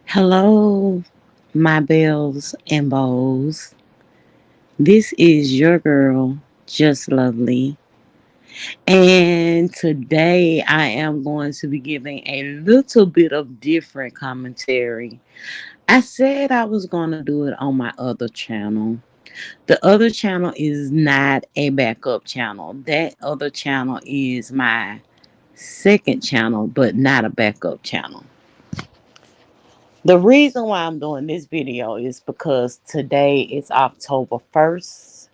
Hello, my bells and bows. This is your girl, Just Lovely. And today I am going to be giving a little bit of different commentary. I said I was going to do it on my other channel. The other channel is not a backup channel. That other channel is my second channel, but not a backup channel. The reason why I'm doing this video is because today is October 1st.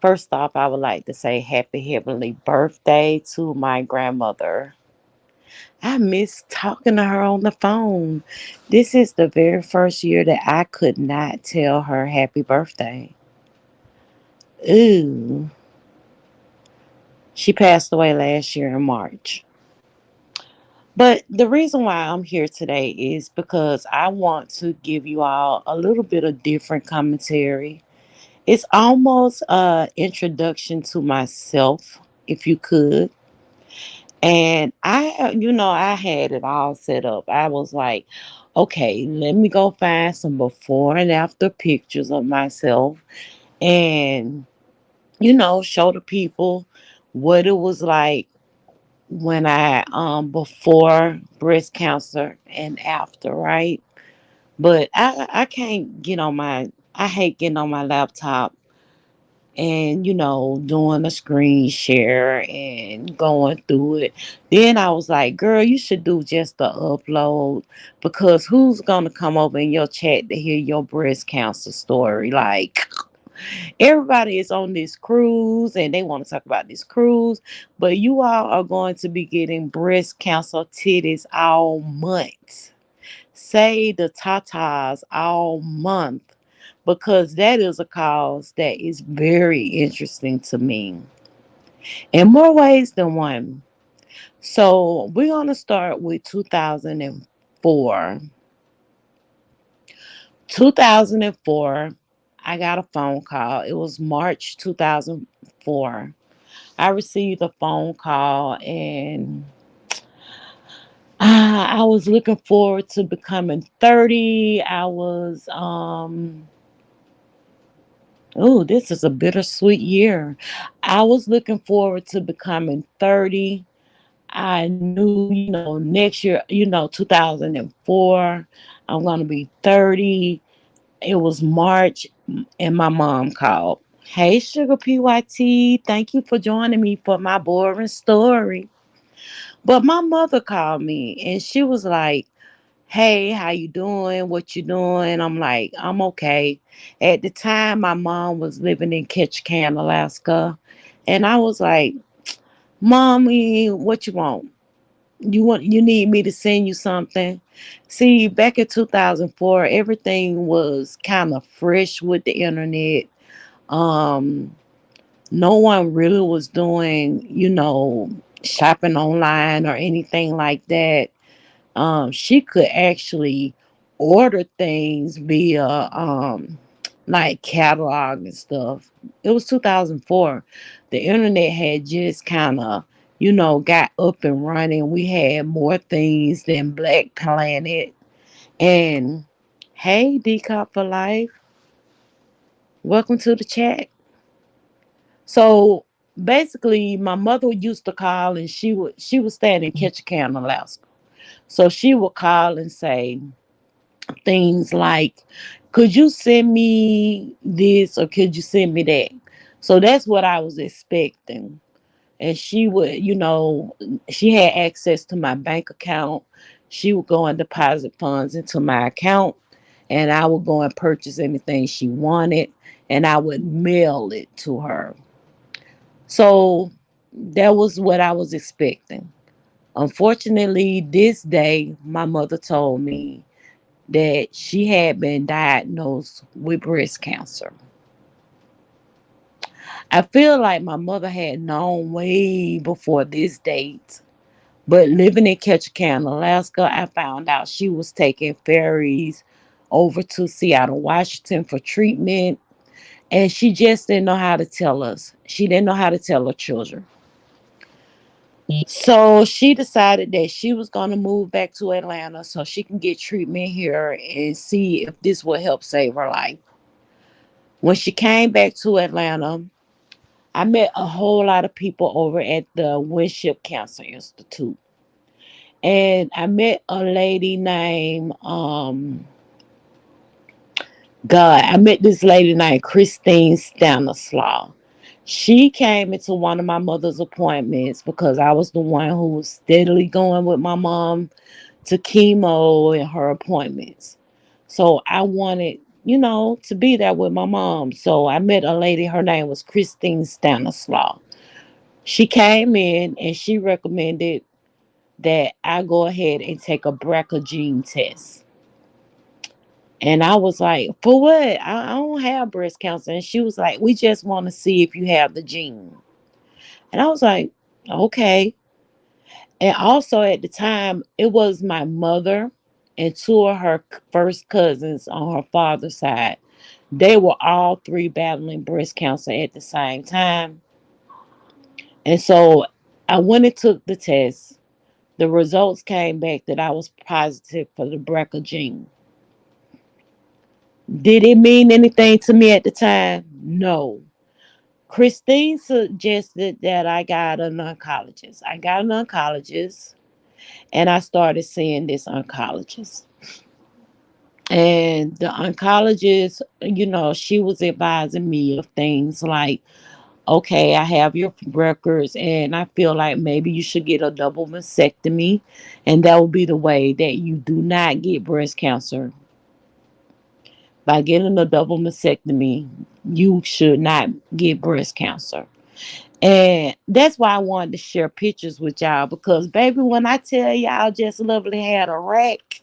First off, I would like to say happy heavenly birthday to my grandmother. I miss talking to her on the phone. This is the very first year that I could not tell her happy birthday. Ooh. She passed away last year in March. But the reason why I'm here today is because I want to give you all a little bit of different commentary. It's almost a introduction to myself, if you could. And I had it all set up. I was like, okay, let me go find some before and after pictures of myself and, show the people what it was like when I before breast cancer and after, right? But I can't get on my I hate getting on my laptop and doing a screen share and going through it. Then I was like, girl, you should do just the upload, because who's gonna come over in your chat to hear your breast cancer story? Like, everybody is on this cruise and they want to talk about this cruise, but you all are going to be getting breast cancer titties all month. Say the tatas all month, because that is a cause that is very interesting to me in more ways than one. So we're going to start with 2004. 2004, I got a phone call. It was March 2004. I received a phone call, and I was looking forward to becoming 30. Oh, this is a bittersweet year. I was looking forward to becoming 30. I knew, next year, 2004, I'm going to be 30. It was March, and my mom called. Hey, Sugar PYT, thank you for joining me for my boring story. But my mother called me and she was like, hey, how you doing? What you doing? I'm like, I'm okay. At the time, my mom was living in Ketchikan, Alaska. And I was like, Mommy, what you want? You need me to send you something? See, back in 2004, everything was kind of fresh with the internet. Um, no one really was doing, shopping online or anything like that. She could actually order things via like catalog and stuff. It was 2004. The internet had just kind of, got up and running. We had more things than Black Planet. And hey, Decop for Life, welcome to the chat. So basically, my mother used to call, and she was staying in Ketchikan, Alaska. So she would call and say things like, could you send me this or could you send me that? So that's what I was expecting. And she would, she had access to my bank account. She would go and deposit funds into my account, and I would go and purchase anything she wanted, and I would mail it to her. So that was what I was expecting. Unfortunately, this day, my mother told me that she had been diagnosed with breast cancer. I feel like my mother had known way before this date, but living in Ketchikan, Alaska, I found out she was taking ferries over to Seattle, Washington for treatment, and she just didn't know how to tell us. She didn't know how to tell her children. So she decided that she was going to move back to Atlanta so she can get treatment here and see if this would help save her life. When she came back to Atlanta, I met a whole lot of people over at the Winship Cancer Institute. And I met a lady named I met this lady named Christine Stanislaw. She came into one of my mother's appointments because I was the one who was steadily going with my mom to chemo and her appointments. So I wanted, to be there with my mom. So I met a lady, her name was Christine Stanislaw. She came in and she recommended that I go ahead and take a BRCA gene test. And I was like, for what? I don't have breast cancer. And she was like, we just want to see if you have the gene. And I was like, okay. And also at the time, it was my mother and two of her first cousins on her father's side. They were all three battling breast cancer at the same time. And so I went and took the test. The results came back that I was positive for the BRCA gene. Did it mean anything to me at the time? No. Christine suggested that I got an oncologist. I got an oncologist and I started seeing this oncologist. And the oncologist, she was advising me of things like, okay, I have your records and I feel like maybe you should get a double mastectomy. And that will be the way that you do not get breast cancer. By getting a double mastectomy, you should not get breast cancer. And that's why I wanted to share pictures with y'all because, baby, when I tell y'all Just Lovely had a rack,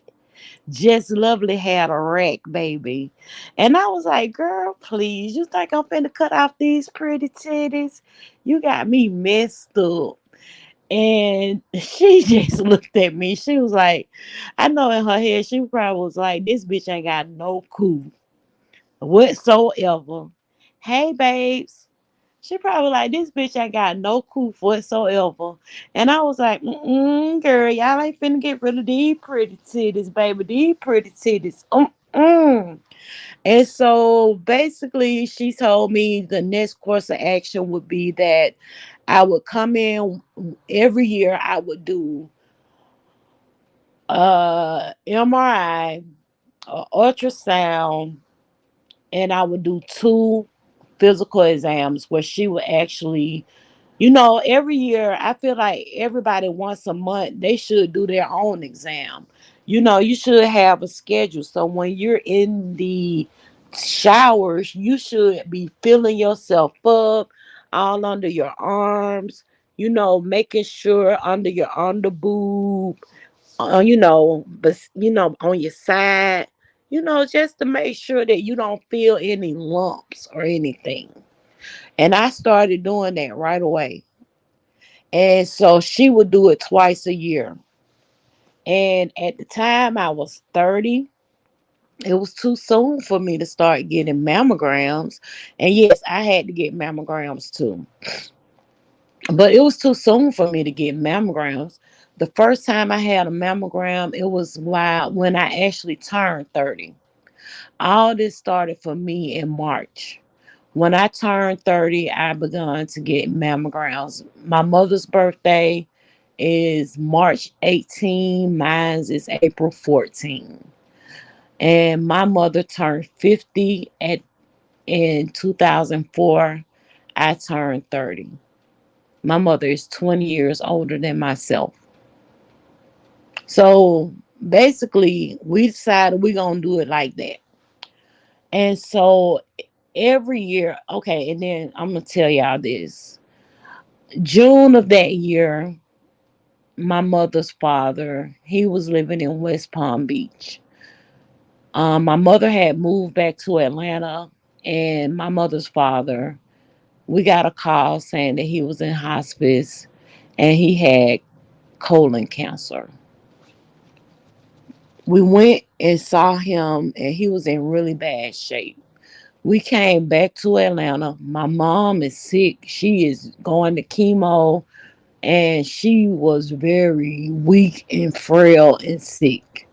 Just Lovely had a rack, baby. And I was like, girl, please, you think I'm finna cut off these pretty titties? You got me messed up. And she just looked at me. She was like, I know in her head, she probably was like, this bitch ain't got no clue whatsoever. Hey, babes. She probably like, this bitch ain't got no clue whatsoever. And I was like, girl, y'all ain't finna get rid of these pretty titties, baby. These pretty titties. And so basically, she told me the next course of action would be that I would come in every year. I would do MRI, ultrasound, and I would do two physical exams where she would actually, every year I feel like everybody once a month they should do their own exam. You should have a schedule. So when you're in the showers, you should be filling yourself up all under your arms, making sure under your under boob, but on your side, just to make sure that you don't feel any lumps or anything. And I started doing that right away. And so she would do it twice a year. And at the time I was 30, it was too soon for me to start getting mammograms. And yes, I had to get mammograms too. But it was too soon for me to get mammograms. The first time I had a mammogram, it was when I actually turned 30. All this started for me in March. When I turned 30, I began to get mammograms. My mother's birthday is March 18, mine is April 14. And my mother turned 50 in 2004. I turned 30. My mother is 20 years older than myself. So basically, we decided we're going to do it like that. And so every year, okay, and then I'm going to tell y'all this. June of that year, my mother's father, he was living in West Palm Beach. My mother had moved back to Atlanta, and my mother's father, we got a call saying that he was in hospice and he had colon cancer. We went and saw him, and he was in really bad shape. We came back to Atlanta. My mom is sick. She is going to chemo. and she was very weak and frail and sick.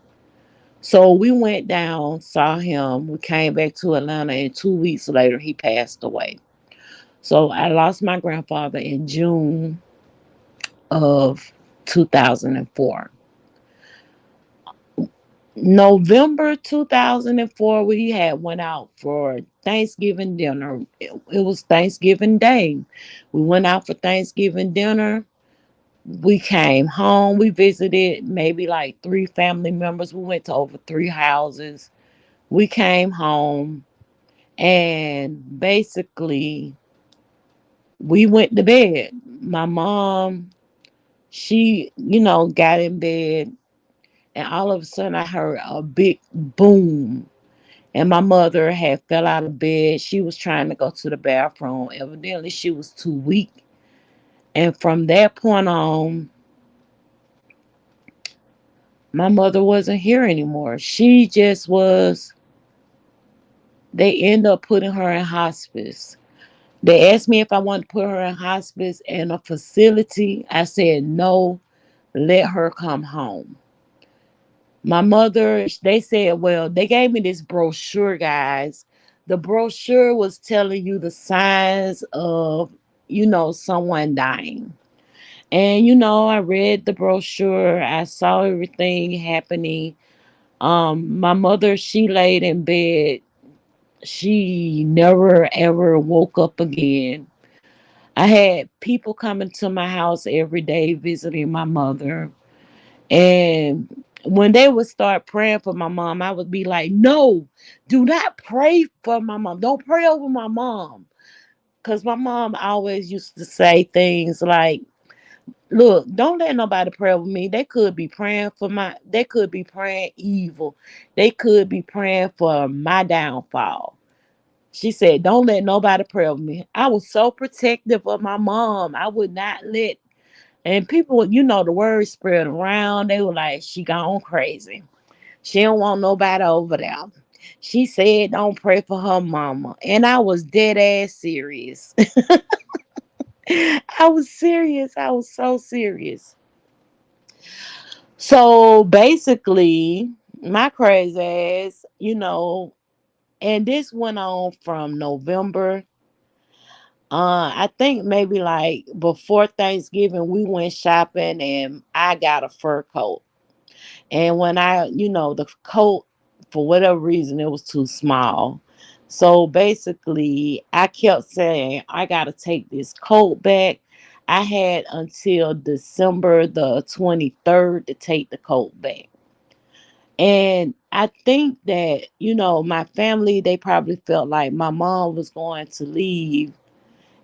So we went down, saw him. We came back to Atlanta, and 2 weeks later, he passed away. So I lost my grandfather in June of 2004. November 2004, we had went out for Thanksgiving dinner. It was Thanksgiving Day. We went out for Thanksgiving dinner. We came home. We visited maybe like three family members. We went to over three houses. We came home, and basically we went to bed. My mom, she, got in bed, and all of a sudden I heard a big boom. And my mother had fell out of bed. She was trying to go to the bathroom. Evidently, she was too weak. And from that point on, my mother wasn't here anymore. She just was, they end up putting her in hospice. They asked me if I wanted to put her in hospice in a facility. I said no, let her come home. My mother, they said, well, they gave me this brochure, guys. The brochure was telling you the signs of, someone dying. And, I read the brochure. I saw everything happening. My mother, she laid in bed. She never ever woke up again. I had people coming to my house every day visiting my mother. And when they would start praying for my mom, I would be like, no, do not pray for my mom. Don't pray over my mom. Because my mom always used to say things like, look, don't let nobody pray over me. They could be praying evil. They could be praying for my downfall. She said, don't let nobody pray over me. I was so protective of my mom. I would not let, and people, the word spread around. They were like, she gone crazy. She don't want nobody over there. She said, don't pray for her mama. And I was dead ass serious. I was serious. I was so serious. So basically, my crazy ass, and this went on from November. I think maybe like before Thanksgiving, we went shopping and I got a fur coat. And when the coat, for whatever reason, it was too small. So basically, I kept saying, I got to take this coat back. I had until December the 23rd to take the coat back. And I think that, my family, they probably felt like my mom was going to leave.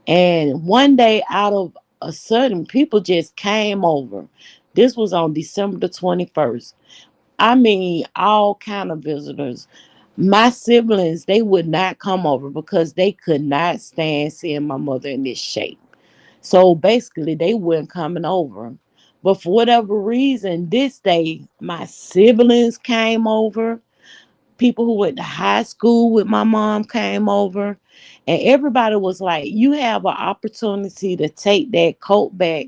And one day, out of a sudden, people just came over. This was on December the 21st. I mean, all kind of visitors. My siblings, they would not come over because they could not stand seeing my mother in this shape. So basically, they weren't coming over. But for whatever reason, this day, my siblings came over. People who went to high school with my mom came over. And everybody was like, you have an opportunity to take that coat back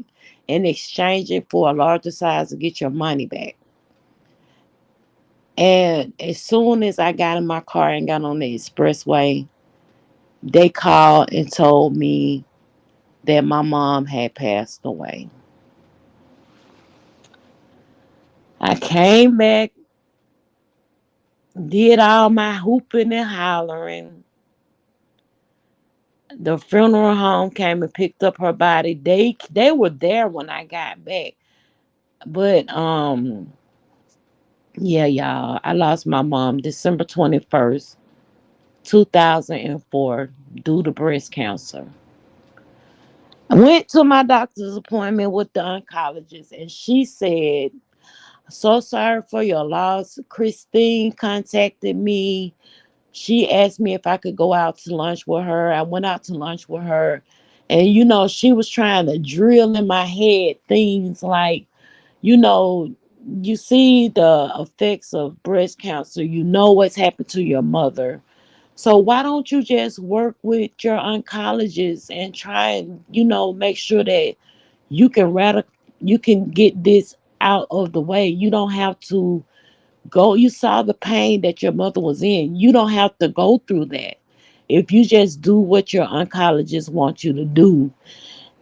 and exchange it for a larger size to get your money back. And as soon as I got in my car and got on the expressway, they called and told me that my mom had passed away. I came back, did all my hooping and hollering. The funeral home came and picked up her body. They were there when I got back. But yeah, y'all, I lost my mom December 21st, 2004 due to breast cancer. I went to my doctor's appointment with the oncologist, and she said, so sorry for your loss. Christine contacted me. She asked me if I could go out to lunch with her. I went out to lunch with her. And, she was trying to drill in my head things like, you know, you see the effects of breast cancer. You know what's happened to your mother. So why don't you just work with your oncologist and try and, make sure that You can you can get this out of the way. You don't have to go. You saw the pain that your mother was in. You don't have to go through that if you just do what your oncologist wants you to do.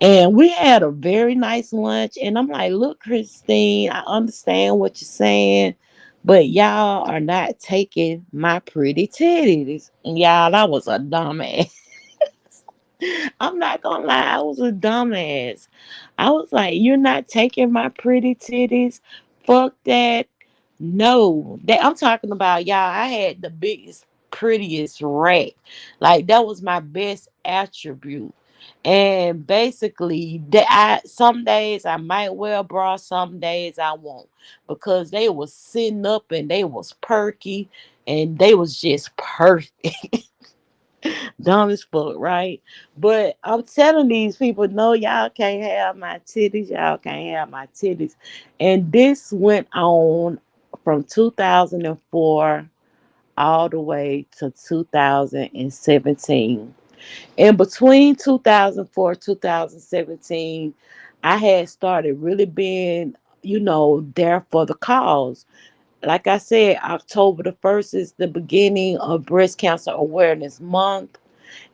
And we had a very nice lunch. And I'm like, look, Christine, I understand what you're saying, but y'all are not taking my pretty titties. And y'all, I was a dumbass. I'm not gonna lie, I was a dumbass. I was like, you're not taking my pretty titties. Fuck that. No, that I'm talking about, y'all. I had the biggest, prettiest rack. Like that was my best attribute. And basically, that some days I might wear a bra, some days I won't, because they was sitting up and they was perky, and they was just perfect. Dumb as fuck, right? But I'm telling these people, no, y'all can't have my titties. Y'all can't have my titties. And this went on from 2004 all the way to 2017. And between 2004 2017, I had started really being, there for the cause. Like I said, October the 1st is the beginning of Breast Cancer Awareness Month,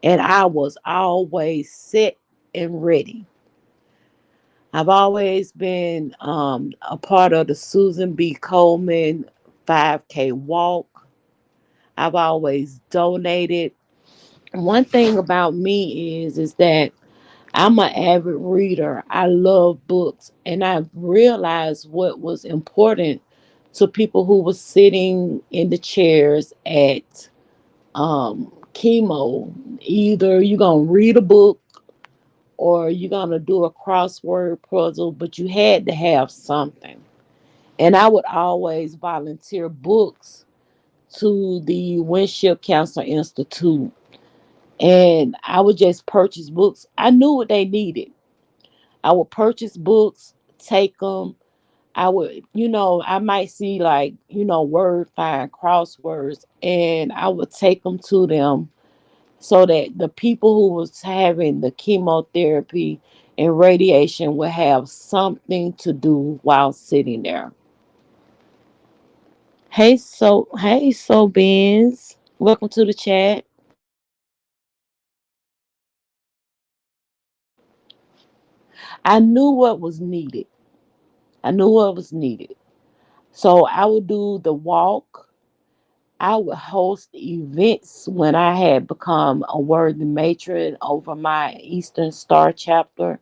and I was always set and ready. I've always been a part of the Susan B. Komen 5K walk. I've always donated. One thing about me is that I'm an avid reader. I love books, and I realized what was important to people who were sitting in the chairs at chemo. Either you're gonna read a book or you're gonna do a crossword puzzle, but you had to have something. And I would always volunteer books to the Winship Cancer Institute, and I would just purchase books. I knew what they needed. I would purchase books, take them. I would, I might see like, word find crosswords, and I would take them to them so that the people who was having the chemotherapy and radiation would have something to do while sitting there. Hey, so Benz, welcome to the chat. I knew what was needed. I knew what was needed. So I would do the walk. I would host events when I had become a worthy matron over my Eastern Star chapter.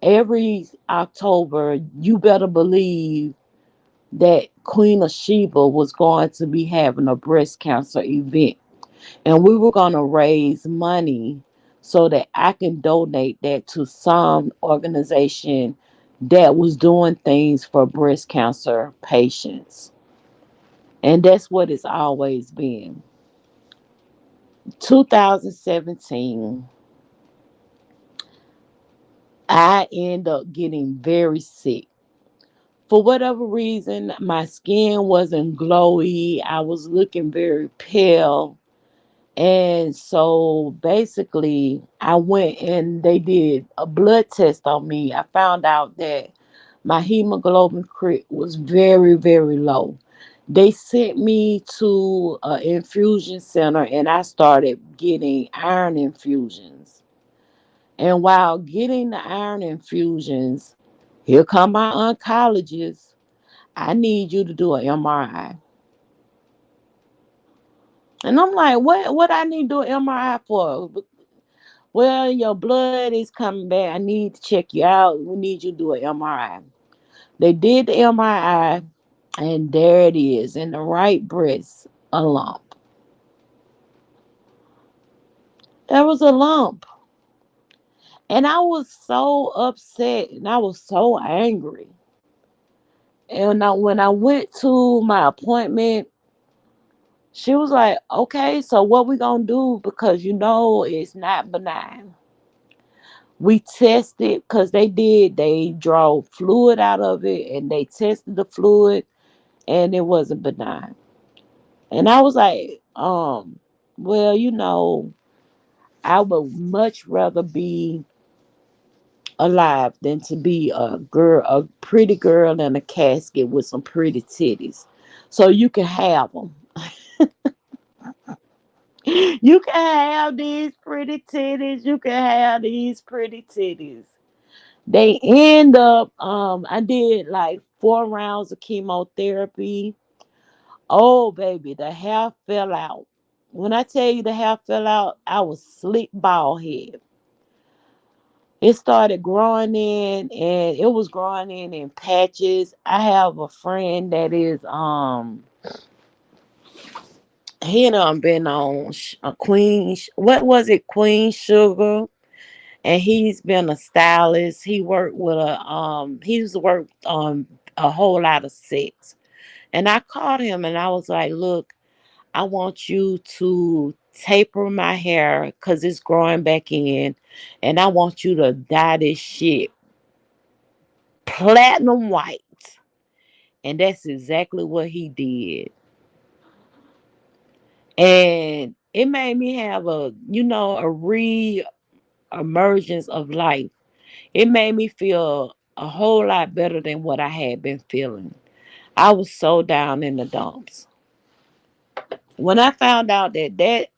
Every October, you better believe that Queen of Sheba was going to be having a breast cancer event. And we were going to raise money so that I can donate that to some organization that was doing things for breast cancer patients. And that's what it's always been. 2017, I end up getting very sick. For whatever reason, my skin wasn't glowy. I was looking very pale. And so basically, I went and they did a blood test on me. I found out that my hemoglobin crit was very, very low. They sent me to an infusion center, and I started getting iron infusions. And while getting the iron infusions, here come my oncologist. I need you to do an MRI. And I'm like, what I need to do an MRI for? Well, your blood is coming back. I need to check you out. We need you to do an MRI. They did the MRI, and there it is in the right breast, a lump. There was a lump. And I was so upset and I was so angry. And when I went to my appointment, she was like, okay, so what we gonna do? Because it's not benign. We tested because they draw fluid out of it and they tested the fluid and it wasn't benign. And I was like, well, I would much rather be alive than to be a pretty girl in a casket with some pretty titties. So you can have them. You can have these pretty titties. You can have these pretty titties. They end up, I did like 4 rounds of chemotherapy. Oh, baby, the hair fell out. When I tell you the hair fell out, I was slick bald head. It started growing in, and it was growing in patches. I have a friend that is, he done been on a Queen, what was it, Queen Sugar? And he's been a stylist. He worked with he's worked on a whole lot of sets. And I called him and I was like, look, I want you to taper my hair because it's growing back in. And I want you to dye this shit platinum white. And that's exactly what he did. And it made me have a re emergence of life. It made me feel a whole lot better than what I had been feeling. I was so down in the dumps. When I found out that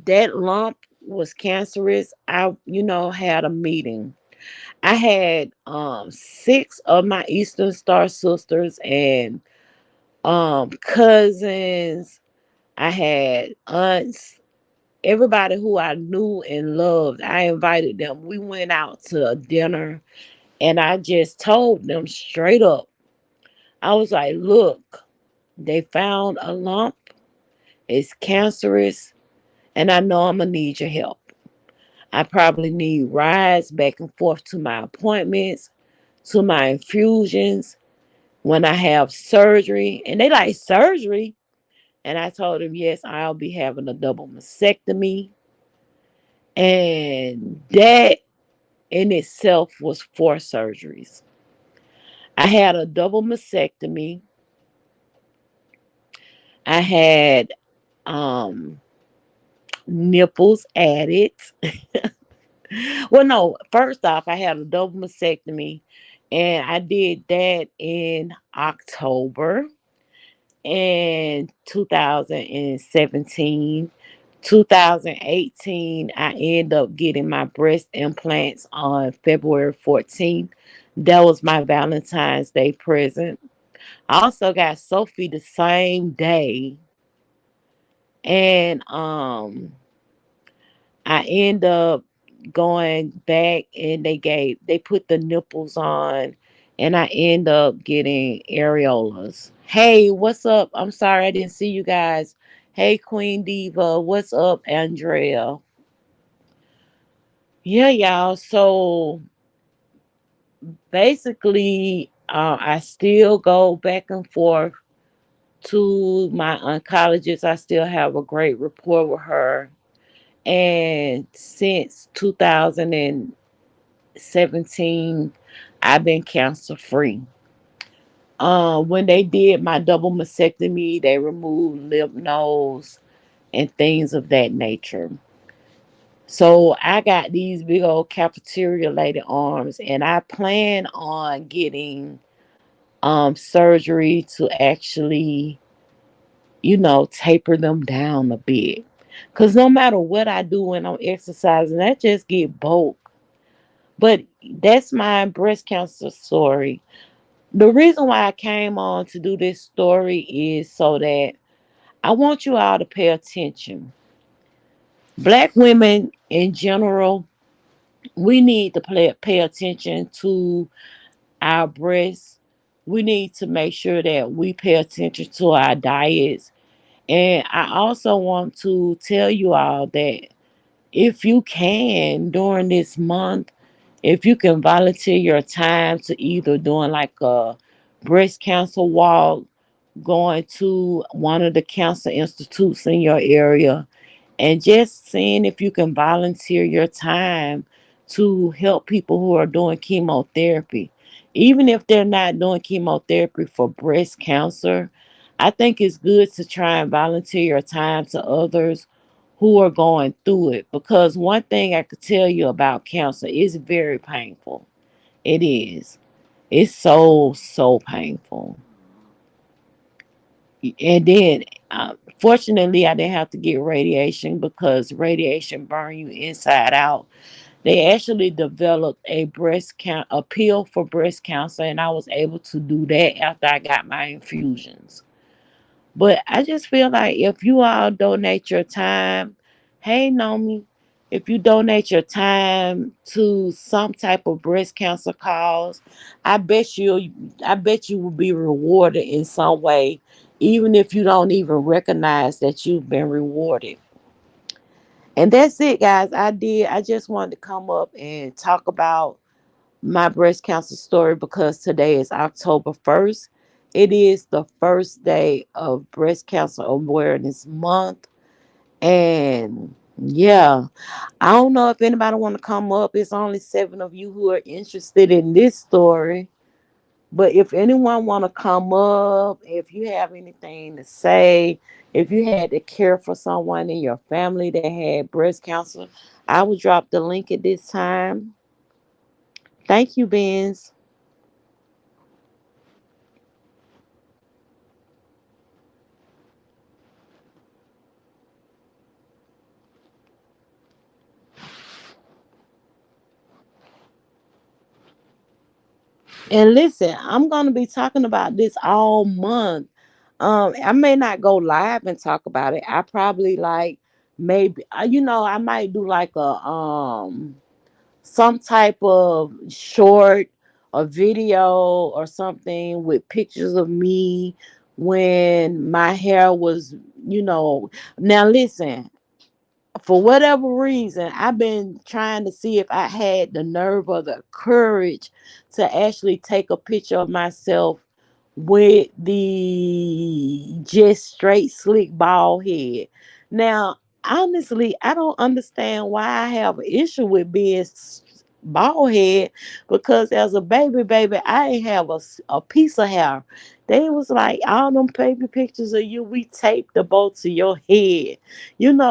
lump was cancerous, I had a meeting. I had six of my Eastern Star sisters and cousins. I had aunts, everybody who I knew and loved. I invited them. We went out to a dinner and I just told them straight up. I was like, look, they found a lump. It's cancerous. And I know I'm going to need your help. I probably need rides back and forth to my appointments, to my infusions, when I have surgery. And they like, surgery? And I told them, yes, I'll be having a double mastectomy. And that in itself was 4 surgeries. I had a double mastectomy. I had um nipples added. Well, no, first off, I had a double mastectomy and I did that in October in 2017. 2018, I ended up getting my breast implants on February 14th. That was my Valentine's Day present. I also got Sophie the same day. And I end up going back and they put the nipples on and I end up getting areolas. Hey, what's up? I'm sorry I didn't see you guys. Hey Queen Diva, what's up, Andrea? Yeah, y'all. So basically, I still go back and forth to my oncologist. I still have a great rapport with her. And since 2017, I've been cancer free. When they did my double mastectomy, they removed lymph nodes and things of that nature. So I got these big old cafeteria-lated arms, and I plan on getting surgery to actually, taper them down a bit. Cause no matter what I do when I'm exercising, I just get bulk. But that's my breast cancer story. The reason why I came on to do this story is so that I want you all to pay attention. Black women in general, we need to pay attention to our breasts. We need to make sure that we pay attention to our diets. And I also want to tell you all that if you can during this month, if you can volunteer your time to either doing like a breast cancer walk, going to one of the cancer institutes in your area, and just seeing if you can volunteer your time to help people who are doing chemotherapy. Even if they're not doing chemotherapy for breast cancer, I think it's good to try and volunteer your time to others who are going through it, because one thing I could tell you about cancer is very painful. It is. It's so painful. And then, fortunately, I didn't have to get radiation because radiation burn you inside out. They actually developed a pill for breast cancer, and I was able to do that after I got my infusions. But I just feel like if you all donate your time, hey Nomi, if you donate your time to some type of breast cancer cause, I bet you I bet you will be rewarded in some way, even if you don't even recognize that you've been rewarded. And that's it, guys. I just wanted to come up and talk about my breast cancer story because today is October 1st. It is the first day of Breast Cancer Awareness Month. And yeah, I don't know if anybody want to come up. It's only 7 of you who are interested in this story. But if anyone want to come up, if you have anything to say, if you had to care for someone in your family that had breast cancer, I will drop the link at this time. Thank you, Benz. And listen, I'm gonna be talking about this all month. I may not go live and talk about it. I probably like maybe I might do like a some type of short or video or something with pictures of me when my hair was, you know. Now listen, for whatever reason, I've been trying to see if I had the nerve or the courage to actually take a picture of myself with the just straight slick bald head. Now, honestly, I don't understand why I have an issue with being bald head, because as a baby, I ain't have a piece of hair. They was like, all them baby pictures of you, we taped the bow to your head.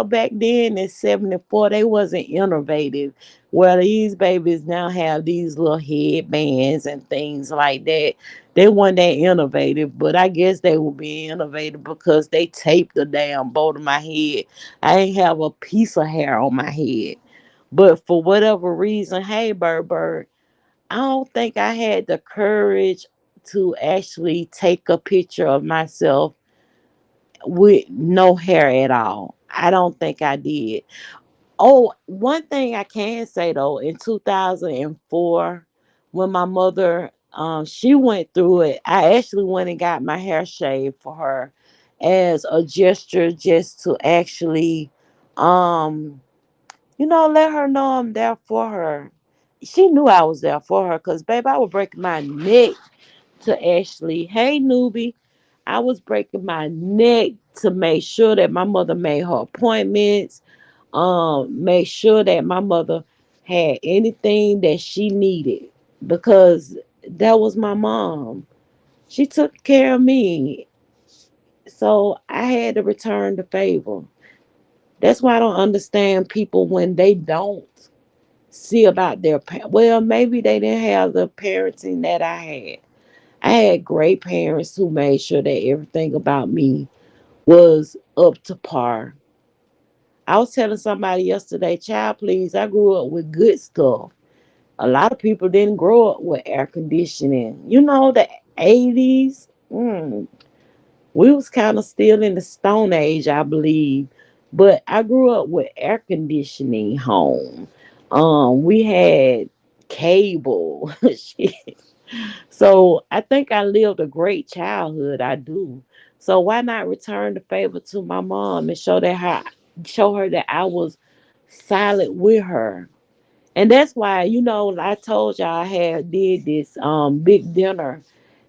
Back then in 74, they wasn't innovative. Well, these babies now have these little headbands and things like that. They weren't that innovative, but I guess they will be innovative because they taped the damn bow to my head. I ain't have a piece of hair on my head. But for whatever reason, hey, Bird, I don't think I had the courage to actually take a picture of myself with no hair at all. I don't think I did. Oh, one thing I can say though, in 2004, when my mother she went through it, I actually went and got my hair shaved for her as a gesture, just to actually um let her know I'm there for her. She knew I was there for her because, babe, I would break my neck to actually, hey, newbie, I was breaking my neck to make sure that my mother made her appointments, make sure that my mother had anything that she needed, because that was my mom. She took care of me. So I had to return the favor. That's why I don't understand people when they don't see about well, maybe they didn't have the parenting that I had. I had great parents who made sure that everything about me was up to par. I was telling somebody yesterday, child, please, I grew up with good stuff. A lot of people didn't grow up with air conditioning. The 80s, we was kind of still in the Stone Age, I believe. But I grew up with air conditioning home. We had cable. Shit. So I think I lived a great childhood. I do. So why not return the favor to my mom and show her that I was silent with her. And that's why, I told y'all I had did this big dinner,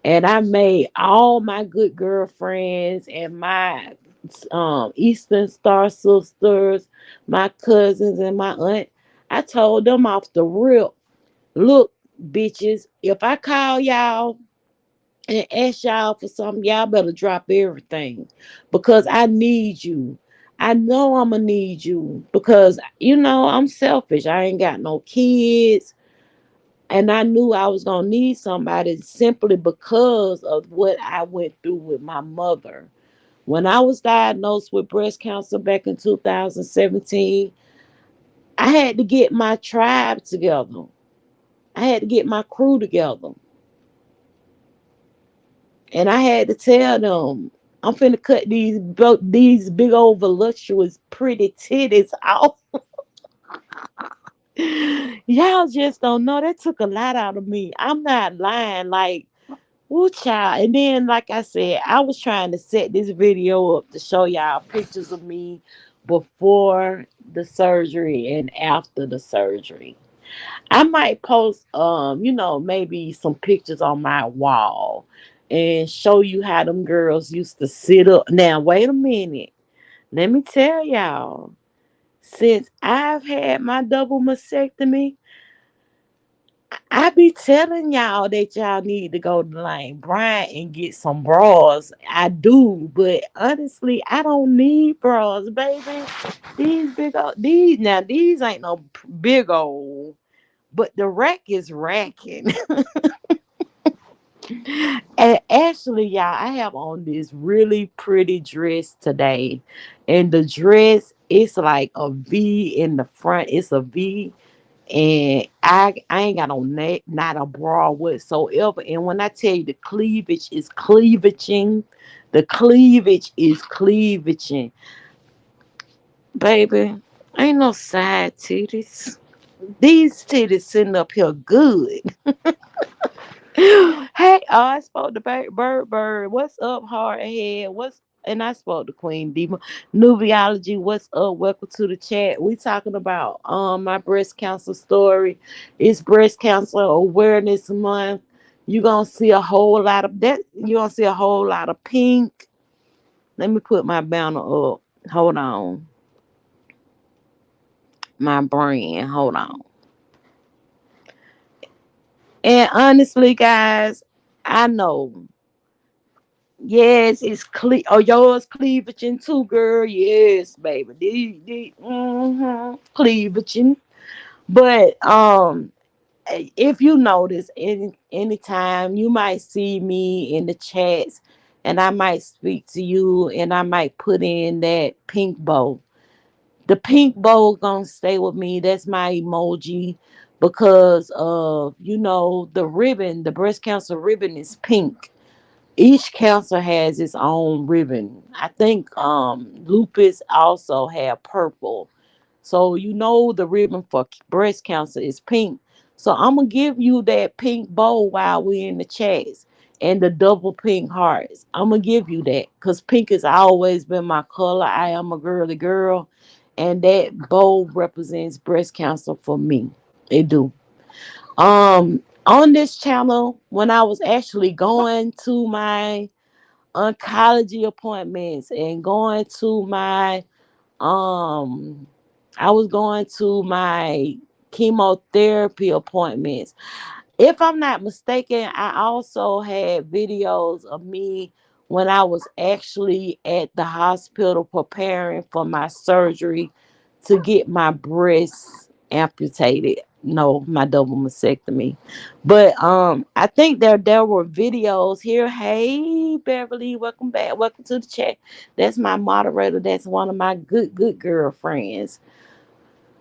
and I made all my good girlfriends and my Eastern Star sisters, my cousins and my aunt. I told them off the rip, look, bitches, if I call y'all and ask y'all for something, y'all better drop everything because I need you. I know I'm gonna need you because I'm selfish. I ain't got no kids, and I knew I was gonna need somebody simply because of what I went through with my mother. When I was diagnosed with breast cancer back in 2017, I had to get my tribe together. I had to get my crew together. And I had to tell them, I'm finna cut these big old voluptuous pretty titties off. Y'all just don't know. That took a lot out of me. I'm not lying. Like, woo child. And then, like I said, I was trying to set this video up to show y'all pictures of me before the surgery and after the surgery. I might post maybe some pictures on my wall and show you how them girls used to sit up. Now, wait a minute. Let me tell y'all. Since I've had my double mastectomy, I be telling y'all that y'all need to go to Lane Bryant and get some bras. I do, but honestly, I don't need bras, baby. These big old these ain't no big old, but the rack is racking. And actually, y'all, I have on this really pretty dress today. And the dress is like a V in the front. It's a V. And I ain't got on neck, not a bra whatsoever. And when I tell you the cleavage is cleavaging, the cleavage is cleavaging. Baby, ain't no side titties. These titties sitting up here good. Hey, I spoke to Bird. What's up, hard head? And I spoke to Queen Diva. Nubiology, what's up? Welcome to the chat. We talking about my breast cancer story. It's breast cancer awareness month. You gonna see a whole lot of that. You gonna see a whole lot of pink. Let me put my banner up. Hold on. My brand. Hold on. And honestly, guys, I know. Yes, it's oh, yours cleavaging too, girl. Yes, baby. Cleavaging. But if you notice anytime you might see me in the chats and I might speak to you and I might put in that pink bow. The pink bow gonna stay with me. That's my emoji because of the ribbon, the breast cancer ribbon is pink. Each cancer has its own ribbon. I think lupus also have purple. So the ribbon for breast cancer is pink. So I'm gonna give you that pink bow while we're in the chats and the double pink hearts. I'm gonna give you that because pink has always been my color. I am a girly girl, and that bow represents breast cancer for me. It do. On this channel, when I was actually going to my oncology appointments and going to my um I was going to my chemotherapy appointments. If I'm not mistaken, I also had videos of me when I was actually at the hospital preparing for my surgery to get my breast amputated. No, my double mastectomy. But I think there were videos here. Hey Beverly, welcome back. Welcome to the chat. That's my moderator. That's one of my good girlfriends.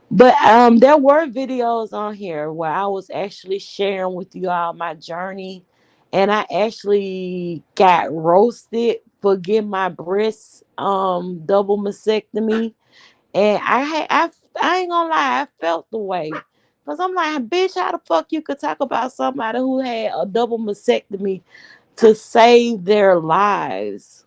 But there were videos on here where I was actually sharing with you all my journey, and I actually got roasted for getting my breast double mastectomy, and I ain't gonna lie, I felt the way. Cause I'm like, bitch, how the fuck you could talk about somebody who had a double mastectomy to save their lives?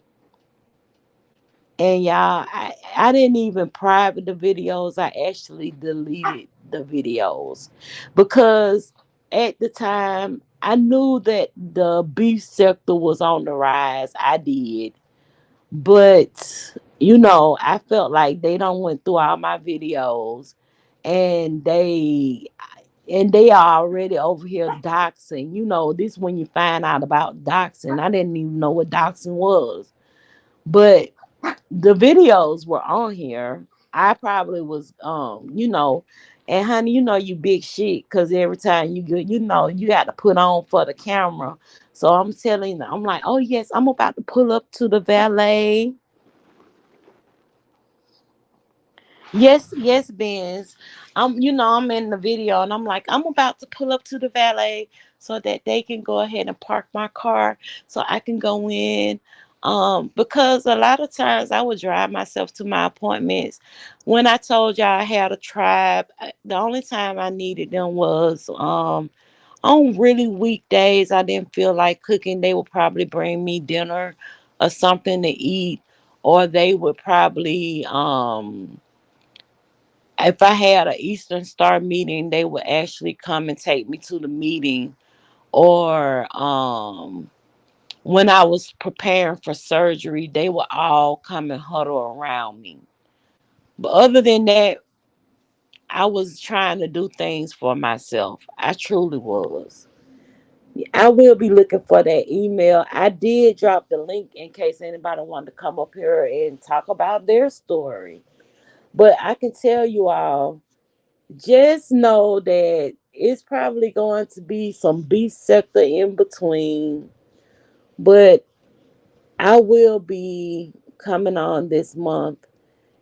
And y'all, I didn't even private the videos. I actually deleted the videos because at the time I knew that the beef sector was on the rise. I did. But I felt like they don't went through all my videos and they are already over here doxing. This when you find out about doxing. I didn't even know what doxing was. But The videos were on here. I probably was, and honey, you big shit because every time you go, you got to put on for the camera. So I'm telling you, I'm like, oh yes, I'm about to pull up to the valet. Yes, yes, Benz. I'm in the video and I'm like, I'm about to pull up to the valet so that they can go ahead and park my car so I can go in. Because a lot of times I would drive myself to my appointments. When I told y'all I had a tribe, the only time I needed them was on really weekdays. I didn't feel like cooking. They would probably bring me dinner or something to eat, or they would probably if I had an Eastern Star meeting, they would actually come and take me to the meeting. Or when I was preparing for surgery, they would all come and huddle around me. But other than that, I was trying to do things for myself. I truly was. I will be looking for that email. I did drop the link in case anybody wanted to come up here and talk about their story. But I can tell you all, just know that it's probably going to be some B sector in between, but I will be coming on this month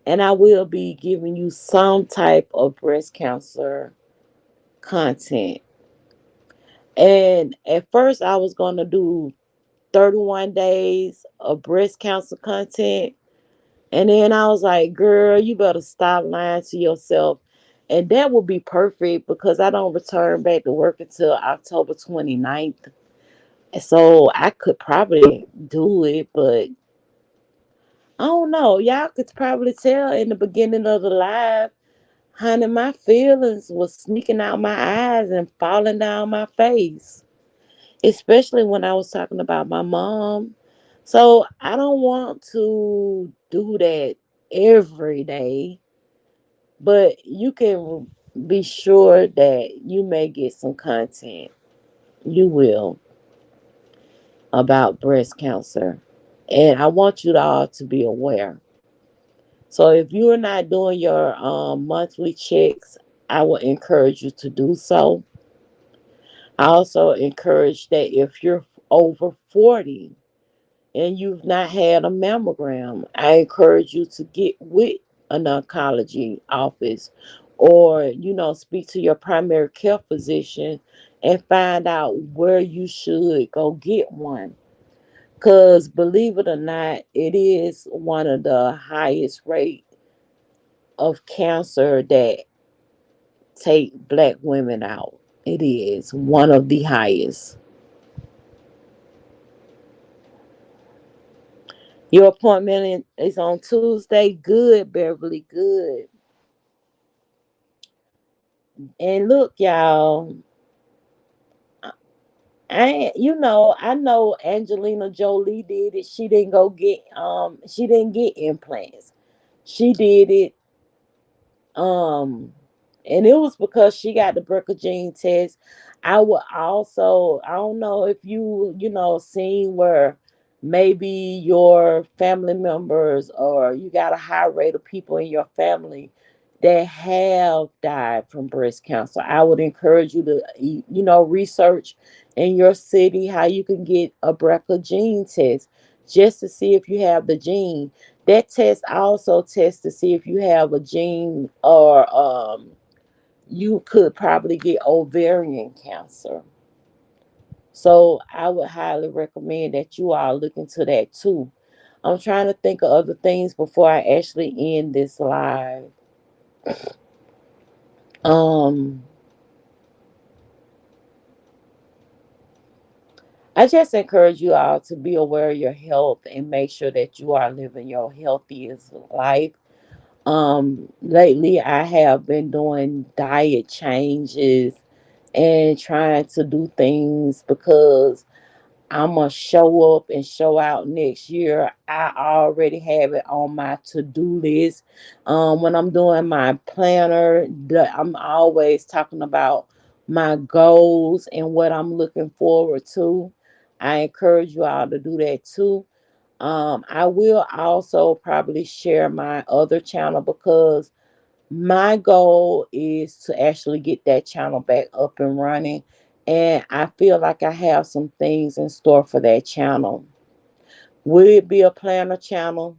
and I will be giving you some type of breast cancer content. And at first, I was going to do 31 days of breast cancer content. And then I was like, girl, you better stop lying to yourself. And that would be perfect because I don't return back to work until October 29th. So I could probably do it, but I don't know. Y'all could probably tell in the beginning of the live, honey, my feelings was sneaking out my eyes and falling down my face, especially when I was talking about my mom. So I don't want to do that every day, but you can be sure that you may get some content. You will about breast cancer. And I want you all to be aware. So if you are not doing your monthly checks, I will encourage you to do so. I also encourage that if you're over 40 and you've not had a mammogram, I encourage you to get with an oncology office or, speak to your primary care physician and find out where you should go get one. Because believe it or not, it is one of the highest rate of cancer that take black women out. It is one of the highest. Your appointment is on Tuesday. Good, Beverly. Good. And look, y'all, I know Angelina Jolie did it. She didn't get implants. She did it um and it was because she got the BRCA gene test. I don't know if seen where maybe your family members or you got a high rate of people in your family that have died from breast cancer. I would encourage you to research in your city how you can get a BRCA gene test just to see if you have the gene. That test also tests to see if you have a gene or you could probably get ovarian cancer. So I would highly recommend that you all look into that too. I'm trying to think of other things before I actually end this live. Um, I just encourage you all to be aware of your health and make sure that you are living your healthiest life. Lately I have been doing diet changes and trying to do things because I'm gonna show up and show out next year. I already have it on my to-do list. When I'm doing my planner, I'm always talking about my goals and what I'm looking forward to. I encourage you all to do that too. I will also probably share my other channel because my goal is to actually get that channel back up and running. And I feel like I have some things in store for that channel. Will it be a planner channel,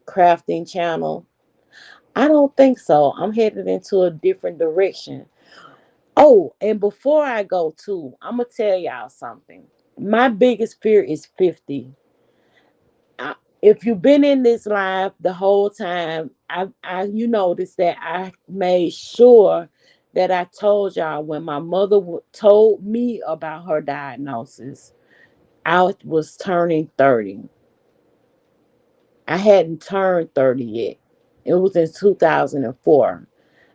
crafting channel? I don't think so. I'm headed into a different direction. Oh, and before I go too, I'm gonna tell y'all something. My biggest fear is 50. I, if you've been in this live the whole time, you notice that I made sure that I told y'all when my mother told me about her diagnosis, I was turning 30. I hadn't turned 30 yet. It was in 2004.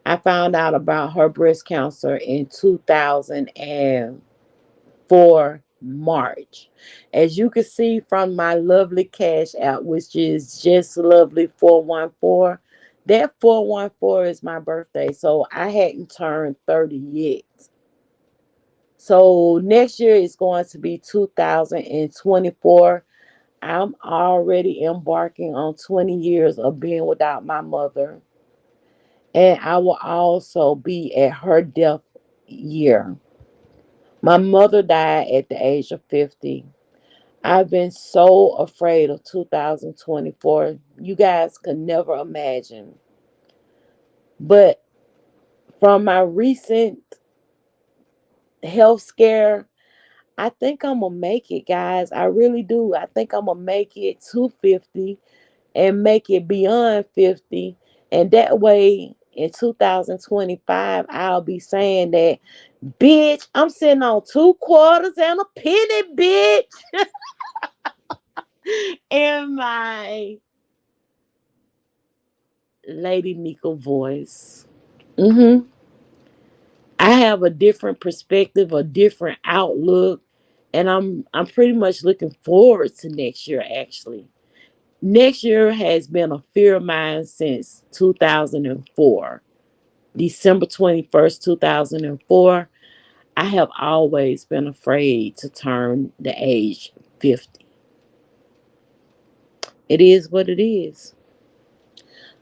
I found out about her breast cancer in 2004 March. As you can see from my lovely cash app, which is just lovely 414, that 414 is my birthday. So I hadn't turned 30 yet. So next year is going to be 2024. I'm already embarking on 20 years of being without my mother. And I will also be at her death year. My mother died at the age of 50. I've been so afraid of 2024. You guys could never imagine. But from my recent health scare, I think I'm going to make it, guys. I really do. I think I'm going to make it to 50 and make it beyond 50. And that way, in 2025, I'll be saying that, bitch, I'm sitting on 2 quarters and a penny, bitch, in my Lady Nika voice. hmm I have a different perspective, a different outlook, and I'm pretty much looking forward to next year. Actually, next year has been a fear of mine since 2004, December 21st, 2004. I have always been afraid to turn the age 50. It is what it is.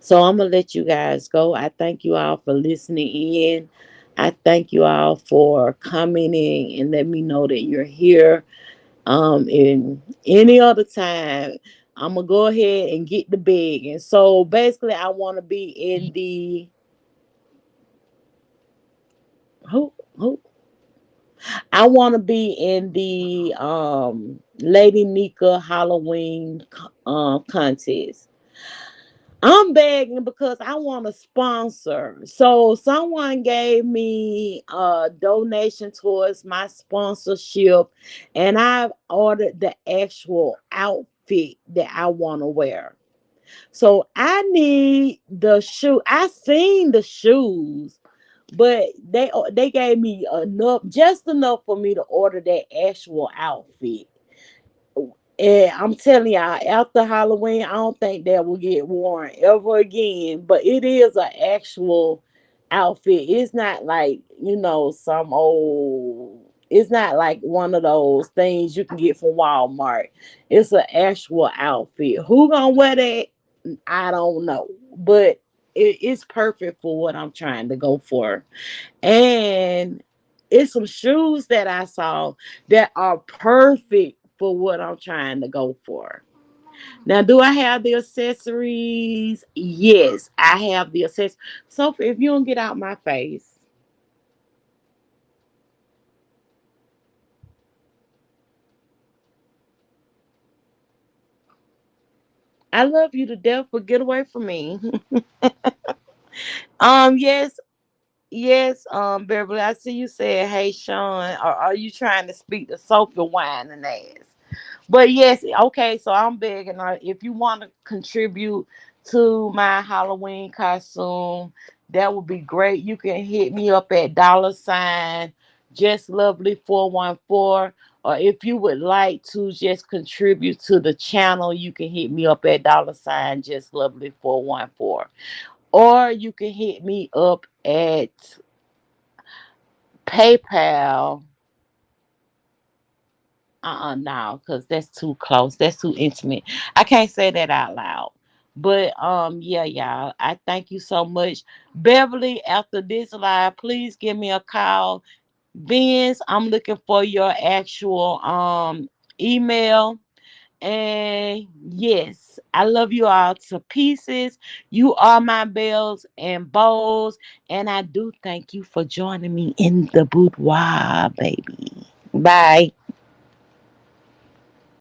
So I'm gonna let you guys go. I thank you all for listening in. I thank you all for commenting and let me know that you're here. In any other time, I'm gonna go ahead and get the big. And so basically, I want to be in the who who I want to be in the Lady Nika Halloween contest. I'm begging because I want a sponsor. So someone gave me a donation towards my sponsorship, and I've ordered the actual outfit that I want to wear. So I need the shoe. I seen the shoes, but they gave me enough, just enough for me to order that actual outfit. And I'm telling y'all, after Halloween, I don't think that will get worn ever again. But it is an actual outfit. It's not like, some old. It's not like one of those things you can get from Walmart. It's an actual outfit. Who gonna wear that? I don't know. But it's perfect for what I'm trying to go for. And it's some shoes that I saw that are perfect for what I'm trying to go for. Now, do I have the accessories? Yes, I have the accessories. So if you don't get out my face, I love you to death, but get away from me. Yes, yes, Beverly. I see you said, "Hey, Sean," or are you trying to speak to Sophie Wine and ass? But yes, okay, so I'm begging if you want to contribute to my Halloween costume, that would be great. You can hit me up at $ just lovely 414. Or if you would like to just contribute to the channel, you can hit me up at $ just lovely 414. Or you can hit me up at PayPal No, because that's too close. That's too intimate. I can't say that out loud. But yeah, y'all. I thank you so much. Beverly, after this live, please give me a call. Vince, I'm looking for your actual email. And yes, I love you all to pieces. You are my bells and bows. And I do thank you for joining me in the boudoir, baby. Bye.